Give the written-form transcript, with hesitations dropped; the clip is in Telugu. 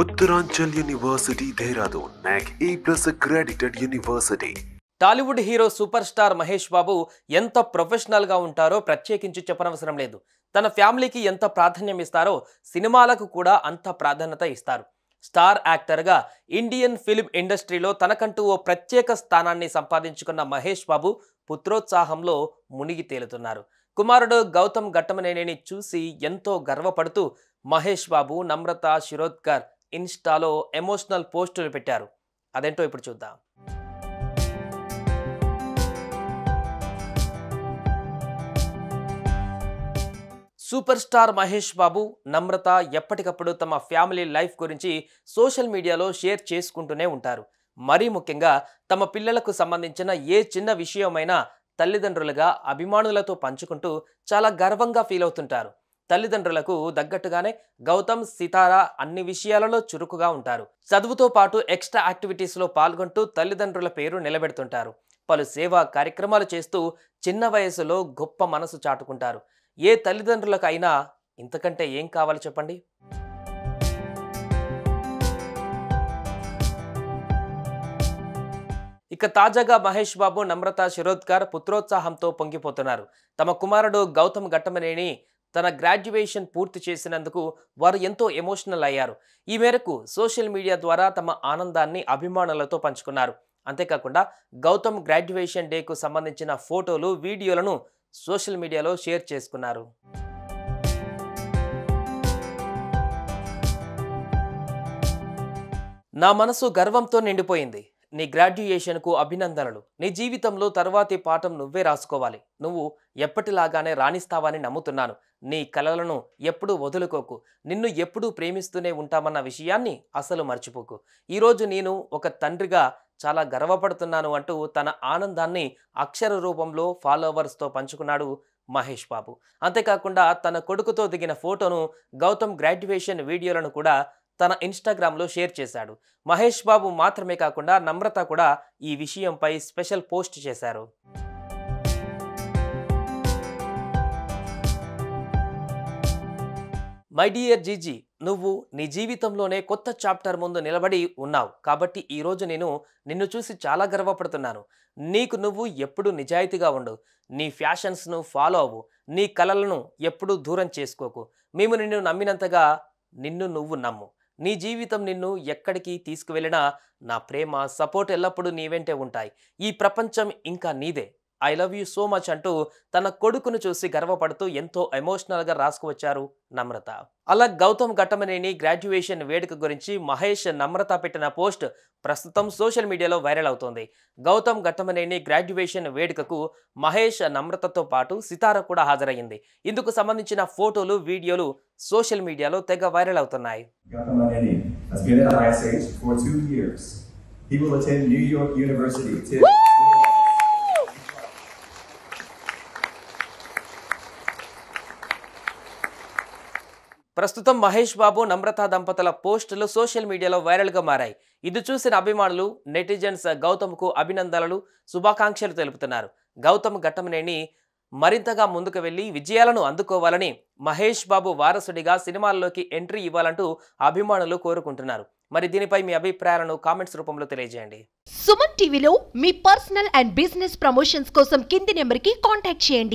Uttaranchal University, Dehradun, NAC A+ accredited university. Tollywood hero super star Mahesh Babu ఎంత ప్రొఫెషనల్ గా ఉంటారో ప్రత్యేకించి చెప్పనవసరం లేదు. తన ఫ్యామిలీకి ఎంత ప్రాధాన్యం ఇస్తారో సినిమాలకు కూడా అంత ప్రాధాన్యత ఇస్తారు. స్టార్ యాక్టర్ గా ఇండియన్ ఫిల్మ్ ఇండస్ట్రీలో తనకంటూ ఓ ప్రత్యేక స్థానాన్ని సంపాదించుకున్న మహేష్ బాబు పుత్రోత్సాహంలో మునిగి తేలుతున్నారు. కుమారుడు గౌతమ్ ఘట్టమనేనిని చూసి ఎంతో గర్వపడుతూ మహేష్ బాబు, నమ్రత శిరోద్కర్ ఇన్స్టాలో ఎమోషనల్ పోస్టులు పెట్టారు. అదేంటో ఇప్పుడు చూద్దాం. సూపర్ స్టార్ మహేష్ బాబు, నమ్రత ఎప్పటికప్పుడు తమ ఫ్యామిలీ లైఫ్ గురించి సోషల్ మీడియాలో షేర్ చేసుకుంటూనే ఉంటారు. మరీ ముఖ్యంగా తమ పిల్లలకు సంబంధించిన ఏ చిన్న విషయమైనా తల్లిదండ్రులుగా అభిమానులతో పంచుకుంటూ చాలా గర్వంగా ఫీల్ అవుతుంటారు. తల్లిదండ్రులకు దగ్గట్టుగానే గౌతమ్, సితారా అన్ని విషయాలలో చురుకుగా ఉంటారు. చదువుతో పాటు ఎక్స్ట్రా యాక్టివిటీస్లో పాల్గొంటూ తల్లిదండ్రుల పేరు నిలబెడుతుంటారు. పలు సేవా కార్యక్రమాలు చేస్తూ చిన్న వయసులో గొప్ప మనసు చాటుకుంటారు. ఏ తల్లిదండ్రులకైనా ఇంతకంటే ఏం కావాలి చెప్పండి. ఇక తాజాగా మహేష్ బాబు, నమ్రత శిరోద్కర్ పుత్రోత్సాహంతో పొంగిపోతున్నారు. తమ కుమారుడు గౌతమ్ ఘట్టమనేని తన గ్రాడ్యుయేషన్ పూర్తి చేసినందుకు వారు ఎంతో ఎమోషనల్ అయ్యారు. ఈ మేరకు సోషల్ మీడియా ద్వారా తమ ఆనందాన్ని అభిమానులతో పంచుకున్నారు. అంతేకాకుండా గౌతమ్ గ్రాడ్యుయేషన్ డేకు సంబంధించిన ఫోటోలు, వీడియోలను సోషల్ మీడియాలో షేర్ చేసుకున్నారు. నా మనసు గర్వంతో నిండిపోయింది. నీ గ్రాడ్యుయేషన్కు అభినందనలు. నీ జీవితంలో తర్వాతి పాఠం నువ్వే రాసుకోవాలి. నువ్వు ఎప్పటిలాగానే రాణిస్తావని నమ్ముతున్నాను. నీ కలలను ఎప్పుడూ వదులుకోకు. నిన్ను ఎప్పుడూ ప్రేమిస్తూనే ఉంటామన్న విషయాన్ని అసలు మర్చిపోకు. ఈరోజు నేను ఒక తండ్రిగా చాలా గర్వపడుతున్నాను అంటూ తన ఆనందాన్ని అక్షర రూపంలో ఫాలోవర్స్తో పంచుకున్నాడు మహేష్ బాబు. అంతేకాకుండా తన కొడుకుతో దిగిన ఫోటోను, గౌతమ్ గ్రాడ్యుయేషన్ వీడియోలను కూడా తన ఇన్స్టాగ్రామ్లో షేర్ చేశాడు. మహేష్ బాబు మాత్రమే కాకుండా నమ్రత కూడా ఈ విషయంపై స్పెషల్ పోస్ట్ చేశారు. మై డియర్ జీజీ, నువ్వు నీ జీవితంలోనే కొత్త చాప్టర్ ముందు నిలబడి ఉన్నావు. కాబట్టి ఈరోజు నేను నిన్ను చూసి చాలా గర్వపడుతున్నాను. నీకు నువ్వు ఎప్పుడు నిజాయితీగా ఉండు. నీ ఫ్యాషన్స్ను ఫాలో అవ్వు. నీ కలలను ఎప్పుడూ దూరం చేసుకోకు. మేము నిన్ను నమ్మినంతగా నిన్ను నువ్వు నమ్ము. నీ జీవితం నిన్ను ఎక్కడికి తీసుకువెళ్ళినా నా ప్రేమ, సపోర్ట్ ఎల్లప్పుడూ నీ వెంటే ఉంటాయి. ఈ ప్రపంచం ఇంకా నీదే. I love you so much అంటూ తన కొడుకును చూసి గర్వపడుతూ ఎంతో ఎమోషనల్గా రాసుకువచ్చారు నమ్రత. అలా గౌతమ్ ఘట్టమనేని గ్రాడ్యుయేషన్ వేడుక గురించి మహేష్, నమ్రత పెట్టిన పోస్ట్ ప్రస్తుతం సోషల్ మీడియాలో వైరల్ అవుతోంది. గౌతమ్ ఘట్టమనేని గ్రాడ్యుయేషన్ వేడుకకు మహేష్, నమ్రతతో పాటు సితార కూడా హాజరయ్యింది. ఇందుకు సంబంధించిన ఫోటోలు, వీడియోలు సోషల్ మీడియాలో తెగ వైరల్ అవుతున్నాయి. Ghట్టమనేని has been at ISH for 2 years. He will attend New York University to ప్రస్తుతం మహేష్ బాబు, నమ్రత దంపతుల పోస్టులు సోషల్ మీడియాలో వైరల్గా మారాయి. ఇది చూసిన అభిమానులు, నెటిజన్స్ గౌతమ్కు అభినందనలు, శుభాకాంక్షలు తెలుపుతున్నారు. గౌతమ్ ఘట్టమనేని మరింతగా ముందుకు వెళ్లి విజయాలను అందుకోవాలని, మహేష్ బాబు వారసుడిగా సినిమాల్లోకి ఎంట్రీ ఇవ్వాలంటూ అభిమానులు కోరుకుంటున్నారు. మరి దీనిపై మీ అభిప్రాయాలను కామెంట్స్ రూపంలో తెలియజేయండి. సుమన్ టీవీలో మీ పర్సనల్ అండ్ బిజినెస్ ప్రమోషన్స్ కోసం కింది నెంబర్కి కాంటాక్ట్ చేయండి.